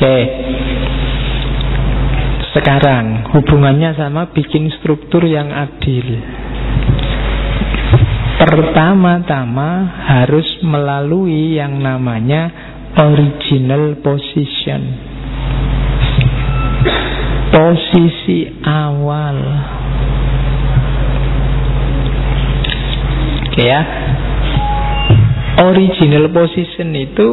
Oke. Sekarang hubungannya sama bikin struktur yang adil. Pertama-tama harus melalui yang namanya original position, posisi awal. Oke ya. Original position itu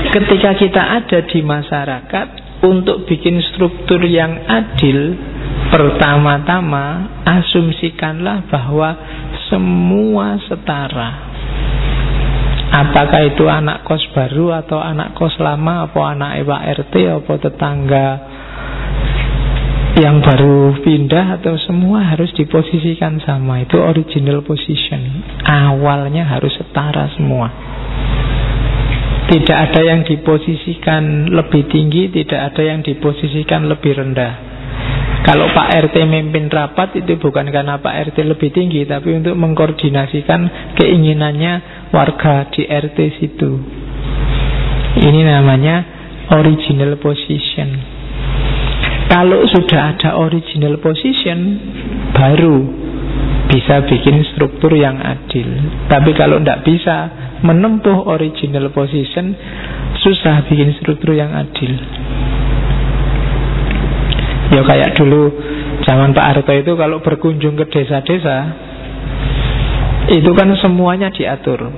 ketika kita ada di masyarakat, untuk bikin struktur yang adil, pertama-tama asumsikanlah bahwa semua setara. Apakah itu anak kos baru atau anak kos lama, apa anak Pak RT, apa tetangga yang baru pindah, atau semua harus diposisikan sama. Itu original position. Awalnya harus setara semua. Tidak ada yang diposisikan lebih tinggi, tidak ada yang diposisikan lebih rendah. Kalau Pak RT memimpin rapat, itu bukan karena Pak RT lebih tinggi, tapi untuk mengkoordinasikan keinginannya warga di RT situ. Ini namanya original position. Kalau sudah ada original position, baru bisa bikin struktur yang adil. Tapi kalau tidak bisa menempuh original position, susah bikin struktur yang adil. Ya kayak dulu zaman Pak Harto itu kalau berkunjung ke desa-desa, itu kan semuanya diatur.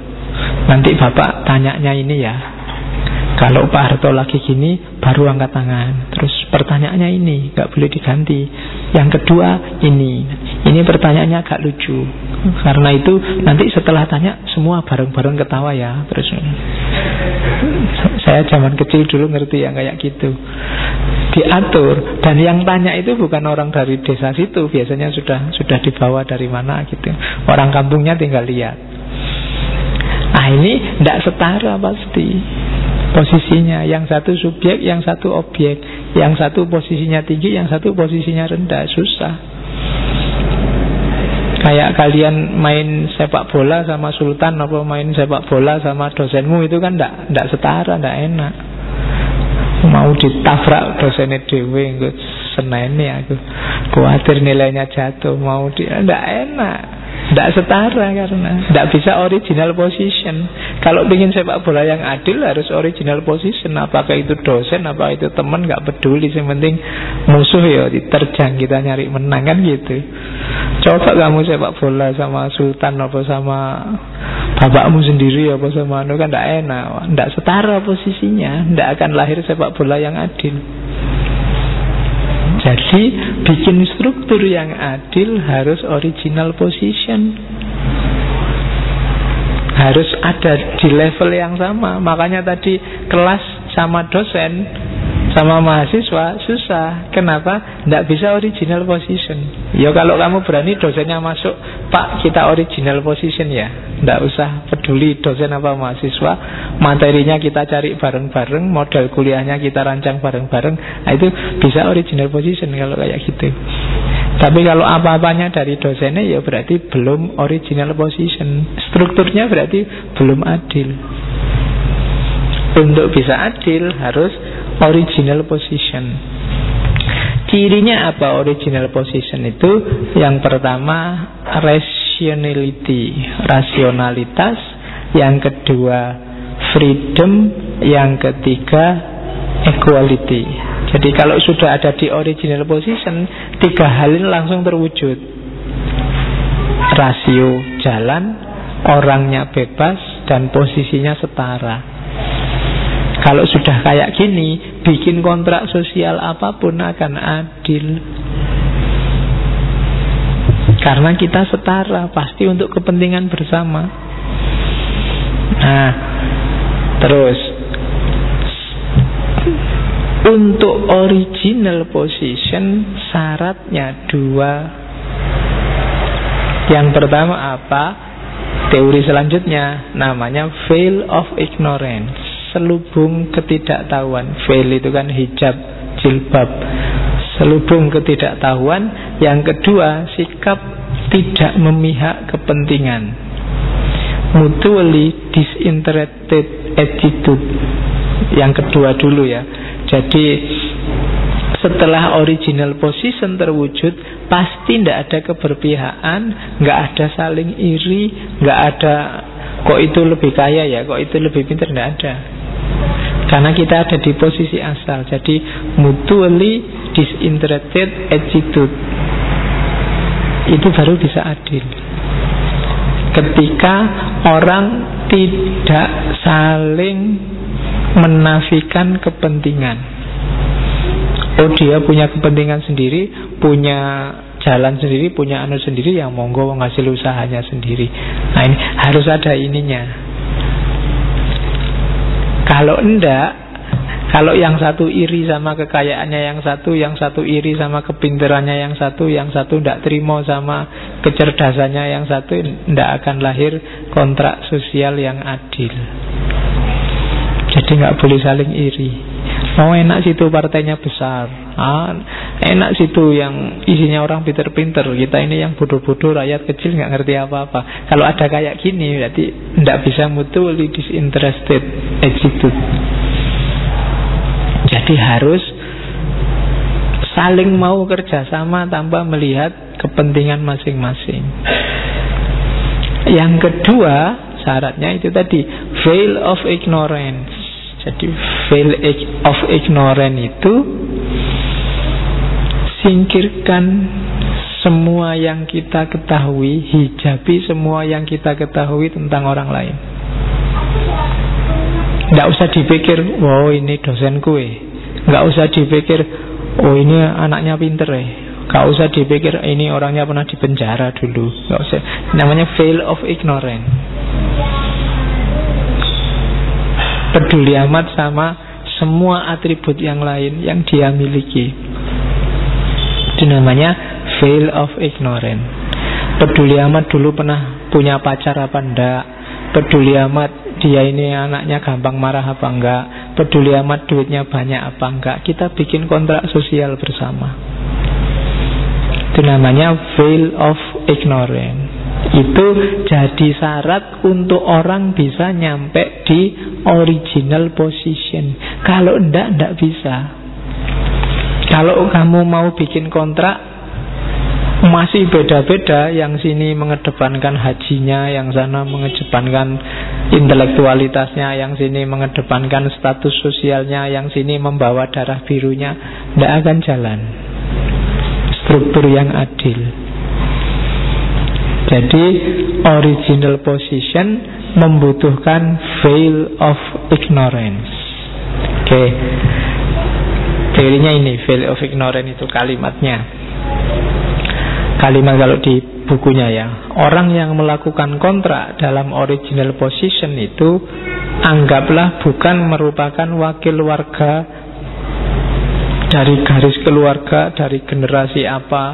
Nanti Bapak tanyanya ini ya, kalau Pak Harto lagi gini baru angkat tangan. Terus pertanyaannya ini gak boleh diganti. Yang kedua ini pertanyaannya agak lucu. Karena itu nanti setelah tanya semua bareng-bareng ketawa ya. Terus saya zaman kecil dulu ngerti yang kayak gitu, diatur. Dan yang tanya itu bukan orang dari desa situ, biasanya sudah dibawa dari mana gitu. Orang kampungnya tinggal lihat. Ini tidak setara pasti posisinya. Yang satu subjek, yang satu objek. Yang satu posisinya tinggi, yang satu posisinya rendah. Susah. Kayak kalian main sepak bola sama sultan, apa main sepak bola sama dosenmu, itu kan tidak setara, tidak enak. Mau ditabrak dosennya dewe, senene aku khawatir nilainya jatuh, mau tidak enak, tidak setara karena tidak bisa original position. Kalau ingin sepak bola yang adil harus original position. Apakah itu dosen, apa itu teman, gak peduli. Yang penting musuh ya diterjang, kita nyari menang kan gitu. Coba kamu sepak bola sama sultan, apa sama bapakmu sendiri, apa sama anu, kan tidak enak, tidak setara posisinya, tidak akan lahir sepak bola yang adil. Jadi bikin struktur yang adil harus original position, harus ada di level yang sama. Makanya tadi kelas sama dosen sama mahasiswa susah. Kenapa? Tidak bisa original position. Ya kalau kamu berani dosennya masuk, Pak kita original position ya, tidak usah peduli dosen apa mahasiswa, materinya kita cari bareng-bareng, model kuliahnya kita rancang bareng-bareng. Nah, itu bisa original position kalau kayak gitu. Tapi kalau apa-apanya dari dosennya, ya berarti belum original position. Strukturnya berarti belum adil. Untuk bisa adil harus original position. Cirinya apa original position itu? Yang pertama rationality, rasionalitas. Yang kedua freedom. Yang ketiga equality. Jadi kalau sudah ada di original position, tiga hal ini langsung terwujud. Rasio jalan, orangnya bebas, dan posisinya setara. Kalau sudah kayak gini, bikin kontrak sosial apapun akan adil. Karena kita setara, pasti untuk kepentingan bersama. Nah, terus untuk original position syaratnya dua. Yang pertama apa? Teori selanjutnya namanya veil of ignorance, selubung ketidaktahuan. Veil itu kan hijab, jilbab. Selubung ketidaktahuan. Yang kedua, sikap tidak memihak kepentingan, mutually disinterested attitude. Yang kedua dulu ya. Jadi setelah original position terwujud, pasti tidak ada keberpihakan, nggak ada saling iri, nggak ada kok itu lebih kaya ya, kok itu lebih pintar, tidak ada. Karena kita ada di posisi asal. Jadi mutually disinterested attitude itu baru bisa adil. Ketika orang tidak saling menafikan kepentingan. Oh, dia punya kepentingan sendiri, punya jalan sendiri, punya anu sendiri, yang monggo ngasih usahanya sendiri. Nah, ini harus ada ininya. Kalau enggak, kalau yang satu iri sama kekayaannya yang satu iri sama kepintarannya yang satu enggak terima sama kecerdasannya yang satu, enggak akan lahir kontrak sosial yang adil. Jadi enggak boleh saling iri. Oh, enak situ partainya besar, enak situ yang isinya orang pinter-pinter, kita ini yang bodoh-bodoh, rakyat kecil nggak ngerti apa-apa. Kalau ada kayak gini berarti tidak bisa mutually disinterested attitude. Jadi harus saling mau kerjasama tanpa melihat kepentingan masing-masing. Yang kedua syaratnya itu tadi, veil of ignorance. Jadi veil of ignorance itu singkirkan semua yang kita ketahui, hijabi semua yang kita ketahui tentang orang lain. Nggak usah dipikir, wow ini dosenku nggak usah dipikir, oh ini anaknya pinter nggak usah dipikir, ini orangnya pernah dipenjara dulu. Nggak usah. Namanya veil of ignorance. Peduli amat sama semua atribut yang lain yang dia miliki. Itu namanya veil of ignorance. Peduli amat dulu pernah punya pacar apa enggak, peduli amat dia ini anaknya gampang marah apa enggak, peduli amat duitnya banyak apa enggak. Kita bikin kontrak sosial bersama. Itu namanya veil of ignorance. Itu jadi syarat untuk orang bisa nyampe di original position. Kalau enggak bisa. Kalau kamu mau bikin kontrak masih beda-beda, yang sini mengedepankan hajinya, yang sana mengedepankan intelektualitasnya, yang sini mengedepankan status sosialnya, yang sini membawa darah birunya, enggak akan jalan struktur yang adil. Jadi original position membutuhkan veil of ignorance. Oke. Teorinya ini, veil of ignorance itu kalimatnya. Kalimat kalau di bukunya ya. Orang yang melakukan kontrak dalam original position itu anggaplah bukan merupakan wakil warga dari garis keluarga, dari generasi apa.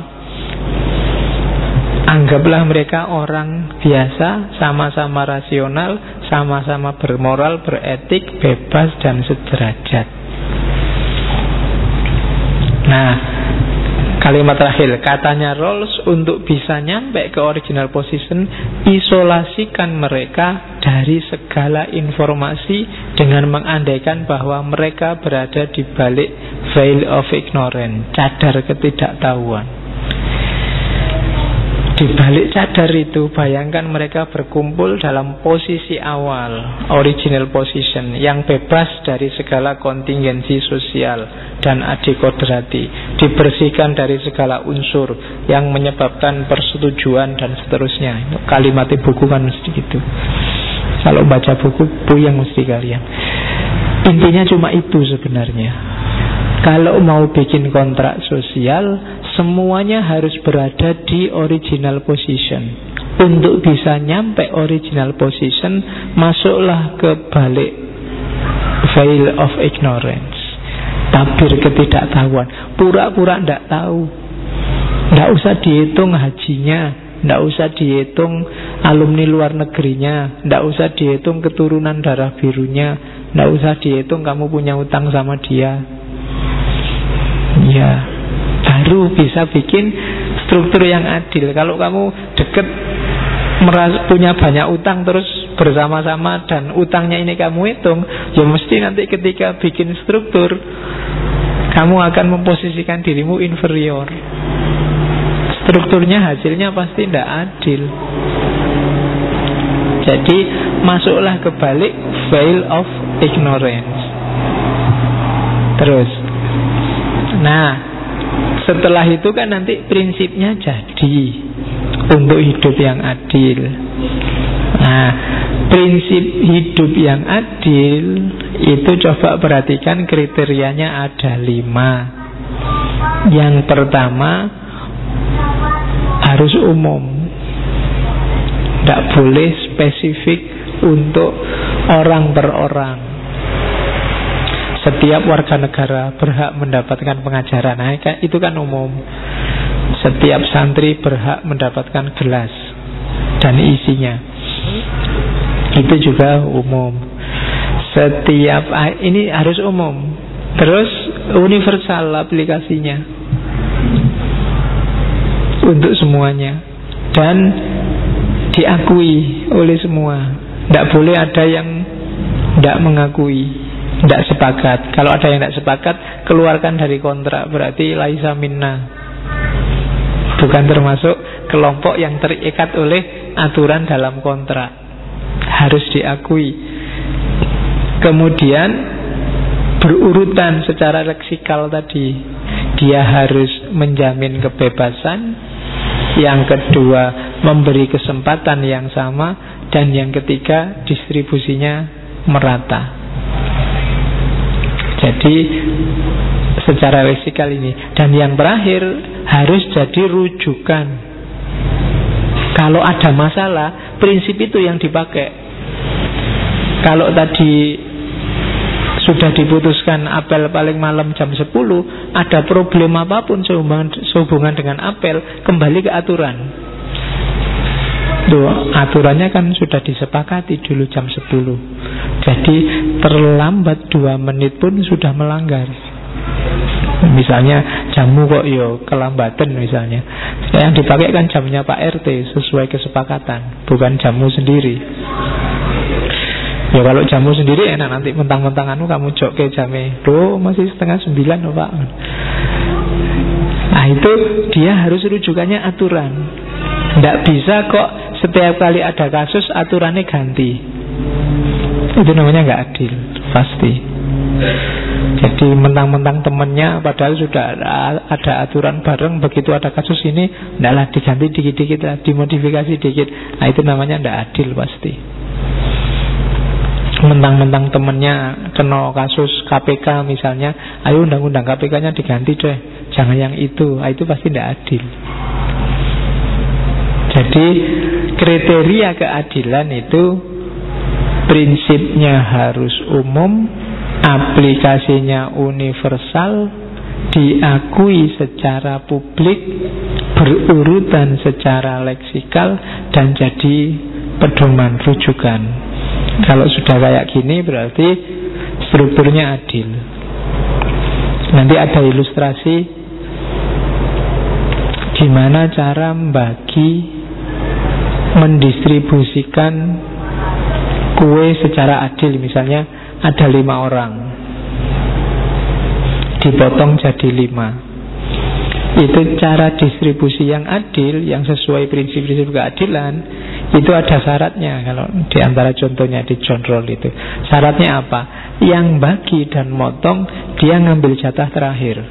Anggaplah mereka orang biasa, sama-sama rasional, sama-sama bermoral, beretik, bebas, dan sederajat. Nah, kalimat terakhir, katanya Rawls, untuk bisa nyampe ke original position, isolasikan mereka dari segala informasi dengan mengandaikan bahwa mereka berada di balik veil of ignorance, cadar ketidaktahuan. Di balik cadar itu, bayangkan mereka berkumpul dalam posisi awal, original position, yang bebas dari segala kontingensi sosial dan adikodrati, dibersihkan dari segala unsur yang menyebabkan persetujuan dan seterusnya. Kalimatnya buku kan mesti gitu. Kalau baca buku, puyeng mesti kalian. Intinya cuma itu sebenarnya. Kalau mau bikin kontrak sosial, semuanya harus berada di original position. Untuk bisa nyampe original position, masuklah ke balik veil of ignorance, tabir ketidaktahuan. Pura-pura tidak tahu. Tidak usah dihitung hajinya, tidak usah dihitung alumni luar negerinya, tidak usah dihitung keturunan darah birunya, tidak usah dihitung kamu punya utang sama dia. Ya, baru bisa bikin struktur yang adil. Kalau kamu deket punya banyak utang terus bersama-sama dan utangnya ini kamu hitung, ya mesti nanti ketika bikin struktur kamu akan memposisikan dirimu inferior. Strukturnya hasilnya pasti tidak adil. Jadi masuklah ke balik veil of ignorance. Terus, nah setelah itu kan nanti prinsipnya jadi untuk hidup yang adil. Nah, prinsip hidup yang adil itu coba perhatikan kriterianya ada 5. Yang pertama, harus umum, tidak boleh spesifik untuk orang per orang. Setiap warga negara berhak mendapatkan pengajaran. Nah, itu kan umum. Setiap santri berhak mendapatkan gelas dan isinya. Itu juga umum. Setiap ini harus umum. Terus universal aplikasinya untuk semuanya dan diakui oleh semua. Tidak boleh ada yang tidak mengakui, tidak sepakat. Kalau ada yang tidak sepakat, keluarkan dari kontrak. Berarti laisa minna, bukan termasuk kelompok yang terikat oleh aturan dalam kontrak. Harus diakui. Kemudian berurutan secara leksikal tadi. Dia harus menjamin kebebasan. Yang kedua, memberi kesempatan yang sama. Dan yang ketiga, distribusinya merata. Jadi secara leksikal ini. Dan yang terakhir, harus jadi rujukan. Kalau ada masalah, prinsip itu yang dipakai. Kalau tadi sudah diputuskan apel paling malam jam 10, ada problem apapun sehubungan dengan apel, kembali ke aturan. Tuh, aturannya kan sudah disepakati dulu jam 10. Jadi terlambat 2 menit pun sudah melanggar. Misalnya jamu kok kelambatan misalnya. Yang dipakai kan jamnya Pak RT sesuai kesepakatan, bukan jamu sendiri. Ya kalau jamu sendiri enak, nanti mentang-mentang kamu jok ke jamnya. Loh masih 8:30 loh Pak. Nah itu dia harus rujukannya aturan. Tidak bisa kok setiap kali ada kasus aturannya ganti. Itu namanya nggak adil, pasti. Jadi mentang-mentang temennya padahal sudah ada aturan bareng, begitu ada kasus ini ndaklah diganti dikit-dikit lah, dimodifikasi dikit. Nah itu namanya ndak adil pasti. Mentang-mentang temennya kena kasus KPK misalnya, ayo undang-undang KPK-nya diganti deh, jangan yang itu. Nah itu pasti ndak adil. Jadi kriteria keadilan itu prinsipnya harus umum, aplikasinya universal, diakui secara publik, berurutan secara leksikal, dan jadi pedoman rujukan. Kalau sudah kayak gini berarti strukturnya adil. Nanti ada ilustrasi gimana cara mendistribusikan kue secara adil. Misalnya ada 5 orang, dipotong jadi 5. Itu cara distribusi yang adil, yang sesuai prinsip-prinsip keadilan. Itu ada syaratnya. Kalau di antara contohnya di John Roll itu, syaratnya apa? Yang bagi dan motong, dia ngambil jatah terakhir,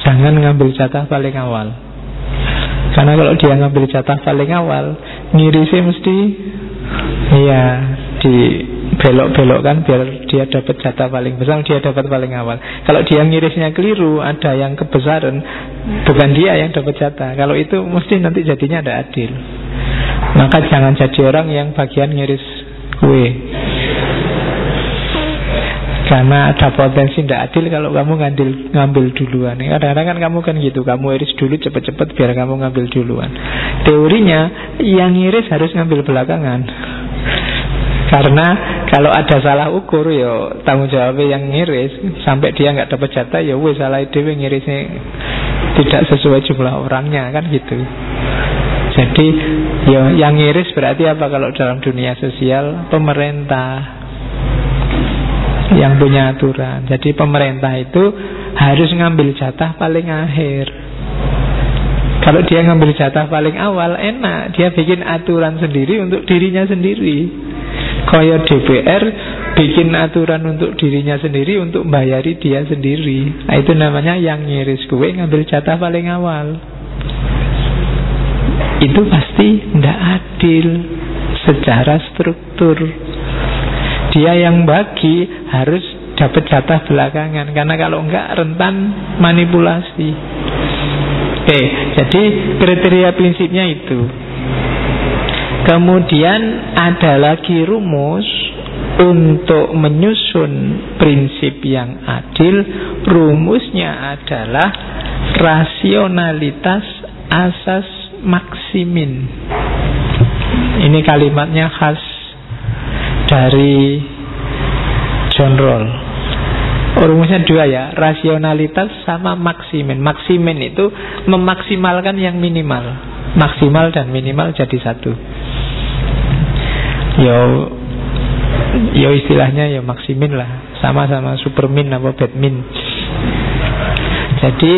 jangan ngambil jatah paling awal. Karena kalau dia ngambil jatah paling awal, ngirisnya mesti dibelok-belokkan biar dia dapat jatah paling besar, dia dapat paling awal. Kalau dia ngirisnya keliru, ada yang kebesaran, bukan dia yang dapat jatah. Kalau itu mesti nanti jadinya ada adil. Maka jangan jadi orang yang bagian ngiris kue, karena ada potensi tidak adil kalau kamu ngambil duluan. Kadang-kadang kan kamu kan gitu, kamu iris dulu cepet-cepet biar kamu ngambil duluan. Teorinya yang ngiris harus ngambil belakangan. Karena kalau ada salah ukur, ya tanggung jawabnya yang ngiris. Sampai dia nggak dapat jatah, ya wes salah dewe, ngirisnya tidak sesuai jumlah orangnya, kan gitu. Jadi yang ngiris berarti apa kalau dalam dunia sosial? Pemerintah yang punya aturan. Jadi pemerintah itu harus ngambil jatah paling akhir. Kalau dia ngambil jatah paling awal, enak. Dia bikin aturan sendiri untuk dirinya sendiri. Kayak DPR bikin aturan untuk dirinya sendiri, untuk bayari dia sendiri. Nah, itu namanya yang ngiris kue ngambil jatah paling awal. Itu pasti tidak adil secara struktur. Dia yang bagi harus dapat jatah belakangan, karena kalau enggak rentan manipulasi. Oke, jadi kriteria prinsipnya itu. Kemudian ada lagi rumus untuk menyusun prinsip yang adil. Rumusnya adalah rasionalitas asas maksimin. Ini kalimatnya khas dari John Rawls. Rumusnya dua ya, rasionalitas sama maksimin. Maksimin itu memaksimalkan yang minimal. Maksimal dan minimal jadi satu. Yo istilahnya ya maksimin lah, sama-sama supermin apa batmin. Jadi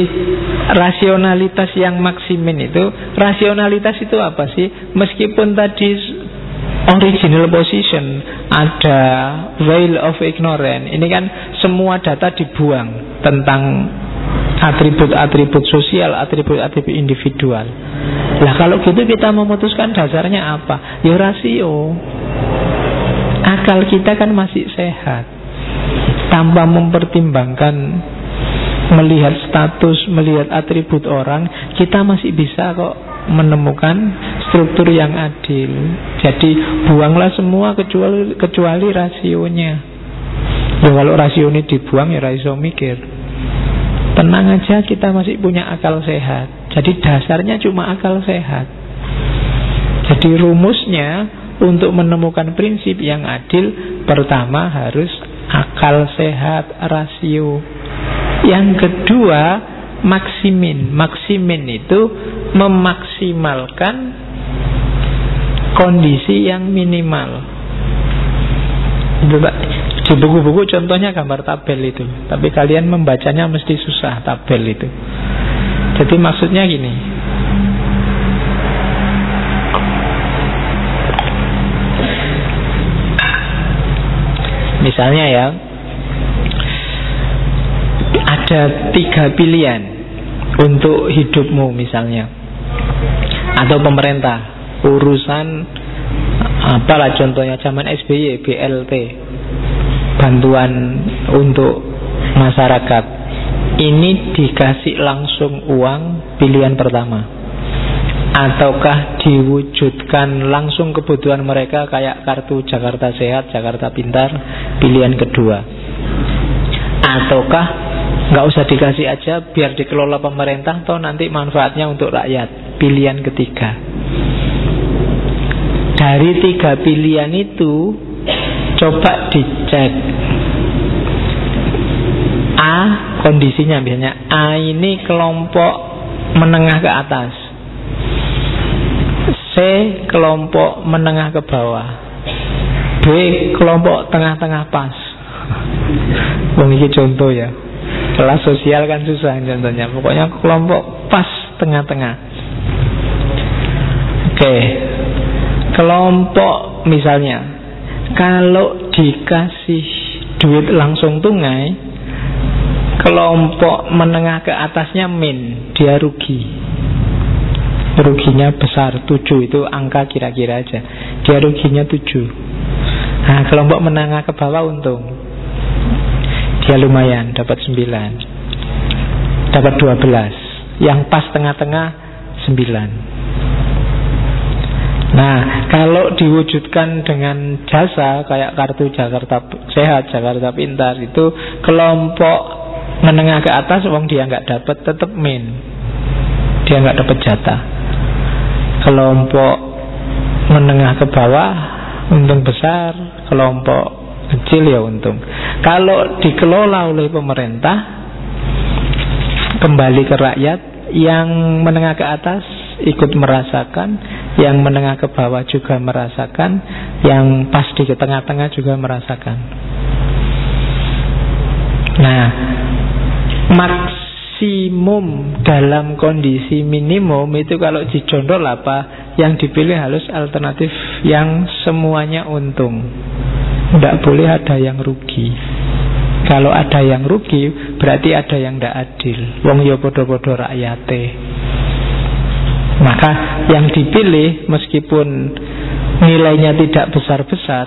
rasionalitas yang maksimin itu, rasionalitas itu apa sih? Meskipun tadi original position ada veil of ignorance, ini kan semua data dibuang tentang atribut-atribut sosial, atribut-atribut individual. Lah kalau gitu kita memutuskan dasarnya apa? Ya rasio. Akal kita kan masih sehat. Tanpa mempertimbangkan, melihat status, melihat atribut orang, kita masih bisa kok menemukan struktur yang adil. Jadi buanglah semua kecuali rasionya. Ya kalau rasio ini dibuang ya rasio mikir. Tenang aja, kita masih punya akal sehat. Jadi dasarnya cuma akal sehat. Jadi rumusnya untuk menemukan prinsip yang adil, pertama harus akal sehat, rasio. Yang kedua maksimin. Maksimin itu memaksimalkan kondisi yang minimal. Di buku-buku contohnya gambar tabel itu, tapi kalian membacanya mesti susah tabel itu. Jadi maksudnya gini, misalnya ya, ada 3 pilihan untuk hidupmu misalnya, atau pemerintah, urusan apalah contohnya zaman SBY, BLT, bantuan untuk masyarakat. Ini dikasih langsung uang, pilihan pertama. Ataukah diwujudkan langsung kebutuhan mereka kayak kartu Jakarta Sehat, Jakarta Pintar, pilihan kedua. Ataukah nggak usah dikasih aja, biar dikelola pemerintah, toh nanti manfaatnya untuk rakyat, pilihan ketiga. Dari 3 pilihan itu coba dicek. A, kondisinya misalnya A ini kelompok menengah ke atas, C kelompok menengah ke bawah, B kelompok tengah-tengah pas. Ini contoh ya, kelas sosial kan susah contohnya. Pokoknya kelompok pas tengah-tengah. Oke, kelompok misalnya kalau dikasih duit langsung tunai, kelompok menengah ke atasnya min, dia rugi. Ruginya besar, 7 itu angka kira-kira aja. Dia ruginya 7. Nah, kelompok menengah ke bawah untung. Dia lumayan, dapat 9, dapat 12. Yang pas tengah-tengah 9. Nah, kalau diwujudkan dengan jasa kayak kartu Jakarta Sehat, Jakarta Pintar, itu kelompok menengah ke atas, wong dia nggak dapat, tetap min, dia nggak dapat jatah. Kelompok menengah ke bawah untung besar, kelompok kecil ya untung. Kalau dikelola oleh pemerintah, kembali ke rakyat, yang menengah ke atas ikut merasakan, yang menengah ke bawah juga merasakan, yang pas di tengah-tengah juga merasakan. Nah, maksimum dalam kondisi minimum itu kalau dijondol apa? Yang dipilih harus alternatif yang semuanya untung. Tidak boleh ada yang rugi. Kalau ada yang rugi, berarti ada yang tidak adil. Wong yo podo-podo rakyate. Maka yang dipilih meskipun nilainya tidak besar-besar,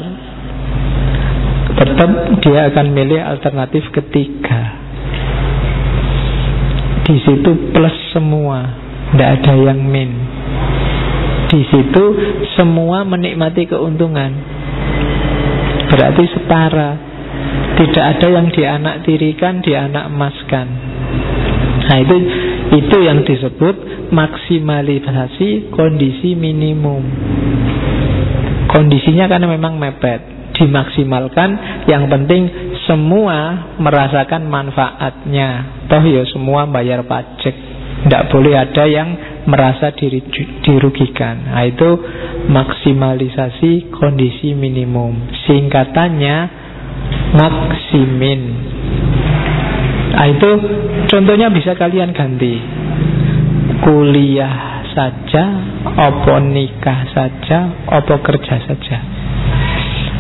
tetap dia akan milih alternatif ketiga. Di situ plus semua, tidak ada yang min. Di situ semua menikmati keuntungan, berarti setara. Tidak ada yang dianaktirikan, dianakmaskan. Nah itu yang disebut maksimalisasi kondisi minimum. Kondisinya kan memang mepet, dimaksimalkan. Yang penting semua merasakan manfaatnya. Toh ya semua bayar pajak, tidak boleh ada yang merasa dirugikan. Nah, itu maksimalisasi kondisi minimum. Singkatannya maksimin. Nah, itu contohnya bisa kalian ganti. Kuliah saja, opo nikah saja, opo kerja saja.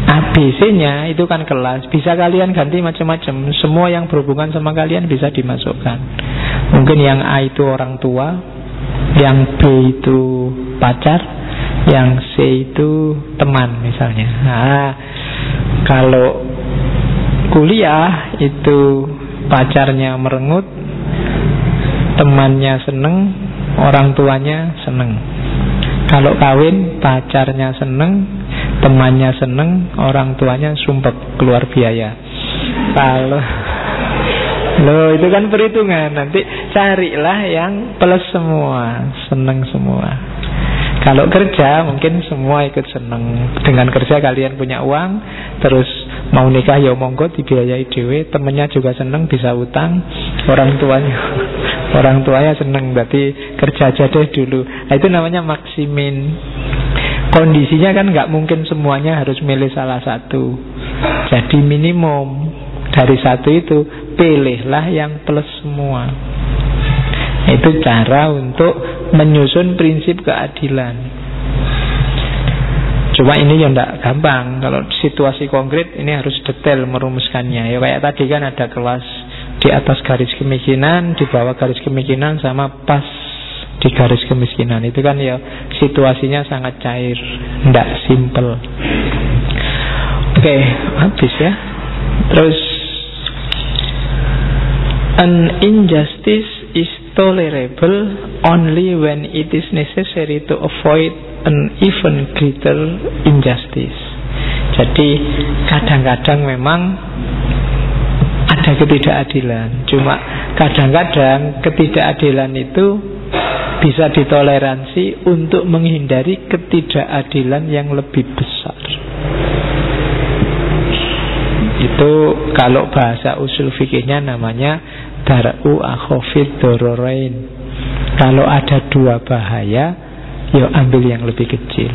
ABC-nya itu kan kelas. Bisa kalian ganti macam-macam. Semua yang berhubungan sama kalian bisa dimasukkan. Mungkin yang A itu orang tua, yang B itu pacar, yang C itu teman misalnya. Nah, kalau kuliah itu pacarnya merengut, temannya seneng, orang tuanya seneng. Kalau kawin, pacarnya seneng, temannya seneng, orang tuanya sumpek keluar biaya. Kalau loh, itu kan perhitungan. Nanti carilah yang plus semua, seneng semua. Kalau kerja mungkin semua ikut seneng. Dengan kerja kalian punya uang, terus mau nikah ya monggo dibiayai dewe, temennya juga seneng, bisa utang, orang tuanya seneng, berarti kerja aja deh dulu. Nah, itu namanya maksimin. Kondisinya kan nggak mungkin semuanya harus milih salah satu. Jadi minimum dari satu itu pilihlah yang plus semua. Itu cara untuk menyusun prinsip keadilan. Cuma ini ya tidak gampang. Kalau situasi konkret ini harus detail merumuskannya. Ya kayak tadi kan ada kelas di atas garis kemiskinan, di bawah garis kemiskinan, sama pas di garis kemiskinan. Itu kan ya situasinya sangat cair, tidak simple. Oke, habis ya. Terus, an injustice is tolerable only when it is necessary to avoid an even greater injustice. Jadi kadang-kadang memang ada ketidakadilan. Cuma kadang-kadang ketidakadilan itu bisa ditoleransi untuk menghindari ketidakadilan yang lebih besar. Itu kalau bahasa usul fikihnya namanya dar'u akhofid dororain. Kalau ada dua bahaya, ya ambil yang lebih kecil.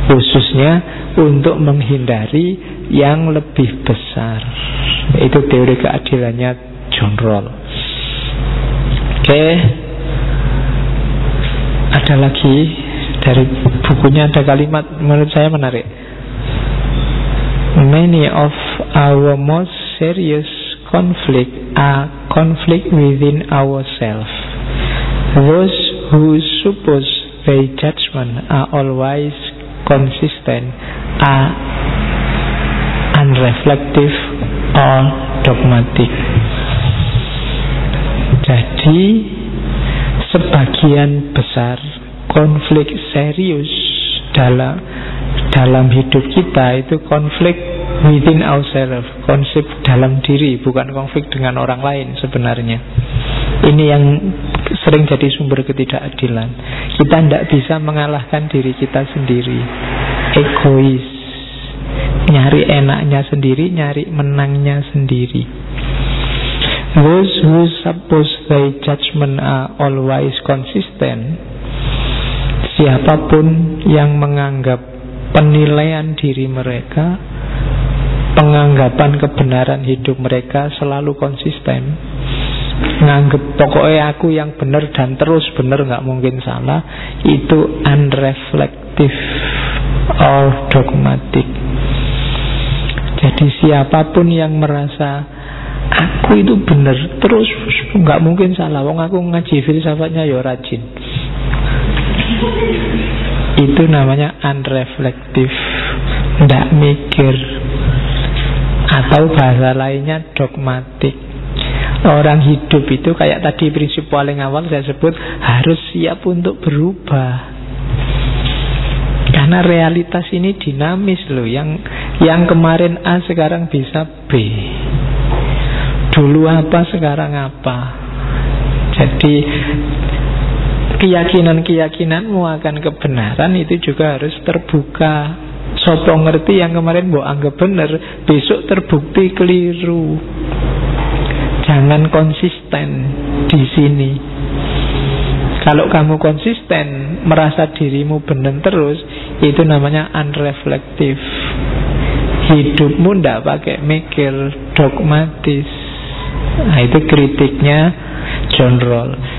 Khususnya untuk menghindari yang lebih besar. Itu teori keadilannya John Rawls. Oke. Ada lagi dari bukunya, ada kalimat menurut saya menarik. Many of our most serious conflict are conflict within ourselves. Those who suppose their judgment are always consistent are unreflective or dogmatic. Jadi sebagian besar konflik serius dalam hidup kita itu konflik within ourselves, konflik dalam diri, bukan konflik dengan orang lain sebenarnya. Ini yang sering jadi sumber ketidakadilan. Kita tidak bisa mengalahkan diri kita sendiri. Egois, nyari enaknya sendiri, nyari menangnya sendiri. Those who suppose their judgment are always consistent siapapun yang menganggap penilaian diri mereka, penganggapan kebenaran hidup mereka selalu konsisten, nganggep pokoknya aku yang benar dan terus benar, gak mungkin salah, itu unreflective or dogmatic. Jadi siapapun yang merasa aku itu benar terus, gak mungkin salah, wong aku ngaji filsafatnya ya rajin, itu namanya unreflective, ndak mikir. Atau bahasa lainnya dogmatik. Orang hidup itu kayak tadi prinsip paling awal saya sebut, harus siap untuk berubah. Karena realitas ini dinamis loh. Yang kemarin A sekarang bisa B. Dulu apa sekarang apa. Jadi keyakinan-keyakinanmu akan kebenaran itu juga harus terbuka. Sopo ngerti yang kemarin mbok anggap benar, besok terbukti keliru. Jangan konsisten di sini. Kalau kamu konsisten merasa dirimu benar terus, itu namanya unreflective. Hidupmu ndak pakai mikir, dogmatis. Nah, itu kritiknya John Rawls.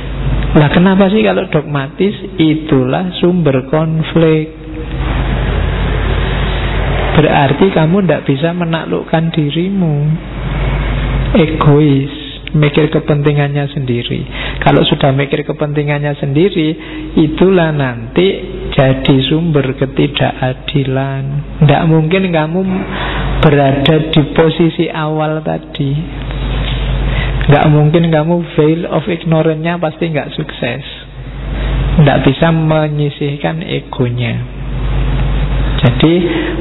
Lah kenapa sih kalau dogmatis? Itulah sumber konflik. Berarti kamu tidak bisa menaklukkan dirimu. Egois, mikir kepentingannya sendiri. Kalau sudah mikir kepentingannya sendiri, itulah nanti jadi sumber ketidakadilan. Tidak mungkin kamu berada di posisi awal tadi. Tidak mungkin kamu veil of ignorance-nya pasti nggak sukses. Tidak bisa menyisihkan egonya. Jadi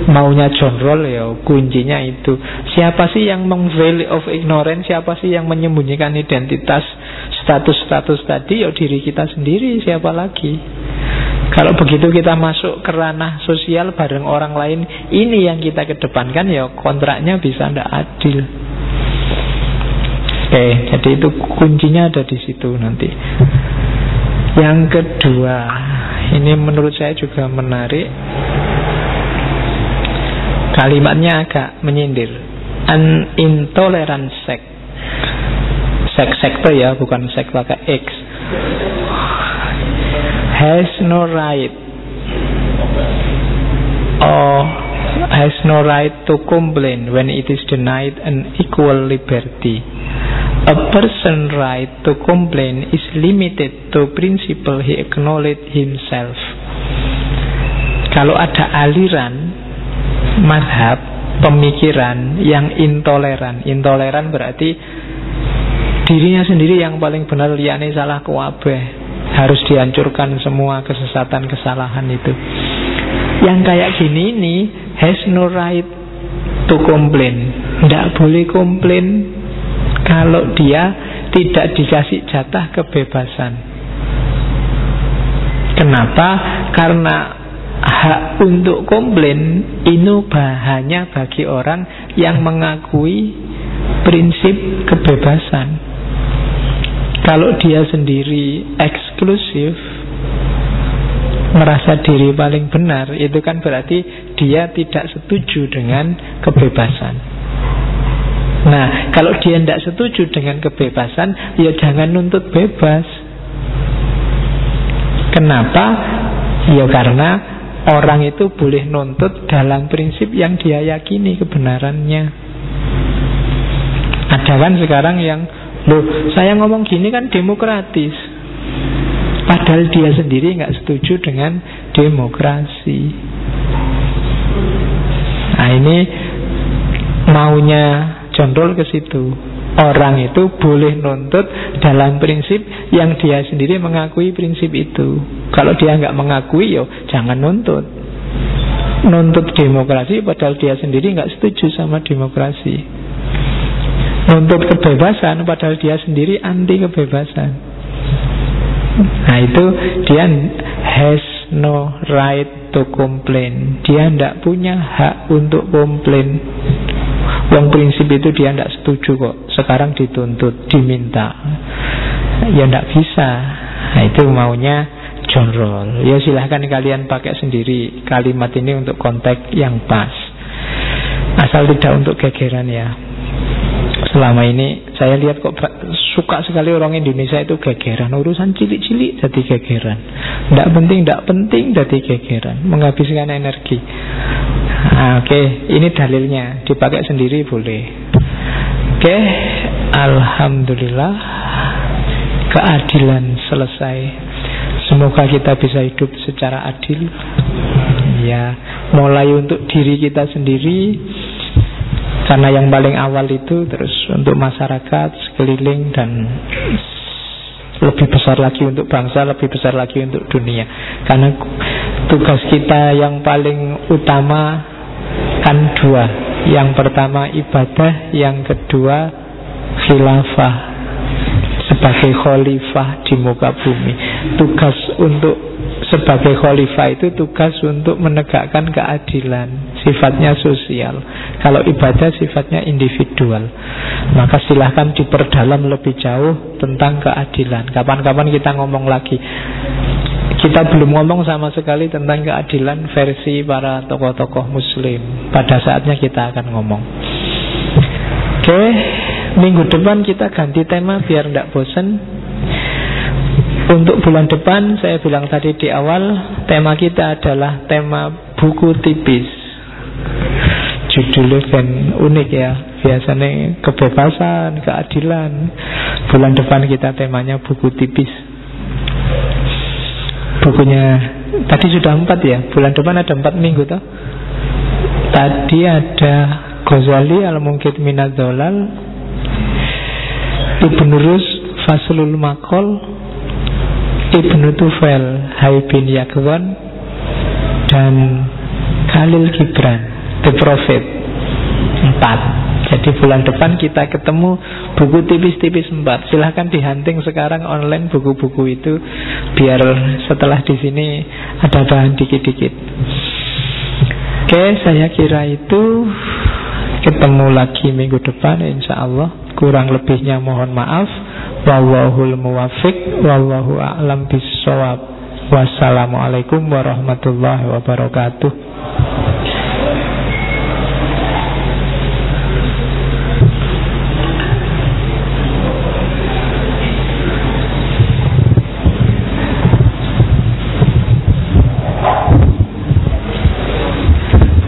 maunya John Rawls ya kuncinya itu. Siapa sih yang meng-veil of ignorance? Siapa sih yang menyembunyikan identitas status-status tadi? Ya diri kita sendiri, siapa lagi? Kalau begitu kita masuk ke ranah sosial bareng orang lain, ini yang kita kedepankan, ya kontraknya bisa tidak adil. Oke, jadi itu kuncinya ada di situ nanti. Yang kedua, ini menurut saya juga menarik. Kalimatnya agak menyindir. An intolerant sect. Sekte ya, bukan sek pakai X. Has no right or has no right to complain when it is denied an equal liberty. A person's right to complain is limited to principle he acknowledged himself. Kalau ada aliran mazhab pemikiran yang intoleran. Intoleran berarti dirinya sendiri yang paling benar, liyane salah kabeh, harus dihancurkan semua kesesatan kesalahan itu. Yang kayak gini ini has no right to complain. Tidak boleh komplain kalau dia tidak dikasih jatah kebebasan. Kenapa? Karena hak untuk komplain itu hanya bagi orang yang mengakui prinsip kebebasan. Kalau dia sendiri eksklusif, merasa diri paling benar, itu kan berarti dia tidak setuju dengan kebebasan. Nah, kalau dia tidak setuju dengan kebebasan, ya jangan nuntut bebas. Kenapa? Ya karena orang itu boleh nuntut dalam prinsip yang dia yakini kebenarannya. Ada kan sekarang yang, loh saya ngomong gini kan demokratis, padahal dia sendiri nggak setuju dengan demokrasi. Nah ini maunya John Rawls ke situ. Orang itu boleh nuntut dalam prinsip yang dia sendiri mengakui prinsip itu. Kalau dia nggak mengakui, yo jangan nuntut. Nuntut demokrasi padahal dia sendiri nggak setuju sama demokrasi. Nuntut kebebasan padahal dia sendiri anti kebebasan. Nah itu dia has no right to complain. Dia tidak punya hak untuk komplain. Wong prinsip itu dia tidak setuju kok, sekarang dituntut, diminta. Ya tidak bisa. Nah itu maunya Jonrol. Ya silahkan kalian pakai sendiri kalimat ini untuk konteks yang pas, asal tidak untuk gegeran ya. Selama ini saya lihat kok suka sekali orang Indonesia itu gegeran. Urusan cilik-cilik jadi gegeran, tidak penting jadi gegeran, menghabiskan energi. Oke, ini dalilnya, dipakai sendiri boleh. Oke, alhamdulillah, keadilan selesai. Semoga kita bisa hidup secara adil. Ya, mulai untuk diri kita sendiri, karena yang paling awal itu, terus untuk masyarakat sekeliling, dan lebih besar lagi untuk bangsa, lebih besar lagi untuk dunia. Karena tugas kita yang paling utama kan dua. Yang pertama ibadah, yang kedua khilafah sebagai khalifah di muka bumi. Tugas untuk sebagai khalifah itu tugas untuk menegakkan keadilan, sifatnya sosial. Kalau ibadah sifatnya individual. Maka silahkan diperdalam lebih jauh tentang keadilan. Kapan-kapan kita ngomong lagi. Kita belum ngomong sama sekali tentang keadilan versi para tokoh-tokoh muslim. Pada saatnya kita akan ngomong. Oke, minggu depan kita ganti tema biar tidak bosan. Untuk bulan depan, saya bilang tadi di awal, tema kita adalah tema buku tipis. Judulnya kan unik ya. Biasanya kebebasan, keadilan. Bulan depan kita temanya buku tipis. Bukunya tadi sudah 4 ya. Bulan depan ada 4 minggu toh. Tadi ada Ghazali Al-Munqidh Minadz Dhalal, Ibnu Rus Faslul Maqal, Ibnu Tufail Hayy bin Yaqzan, dan Khalil Gibran The Prophet. 4. Jadi bulan depan kita ketemu buku tipis-tipis 4. Silahkan dihunting sekarang online buku-buku itu, biar setelah di sini ada bahan dikit-dikit. Oke, saya kira itu. Ketemu lagi minggu depan insyaallah. Kurang lebihnya mohon maaf. Wallahul muwaffiq, wallahu a'lam bissawab. Wassalamualaikum warahmatullahi wabarakatuh.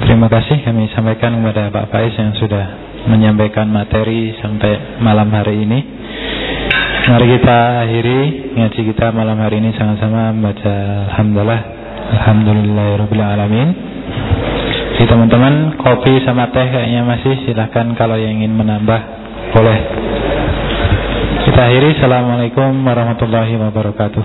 Terima kasih kami sampaikan kepada Pak Faiz yang sudah menyampaikan materi sampai malam hari ini. Mari kita akhiri ngaji kita malam hari ini sama-sama membaca Alhamdulillahirabbil alamin. Jadi teman-teman, kopi sama teh kayaknya masih, silahkan kalau yang ingin menambah boleh. Kita akhiri. Assalamualaikum warahmatullahi wabarakatuh.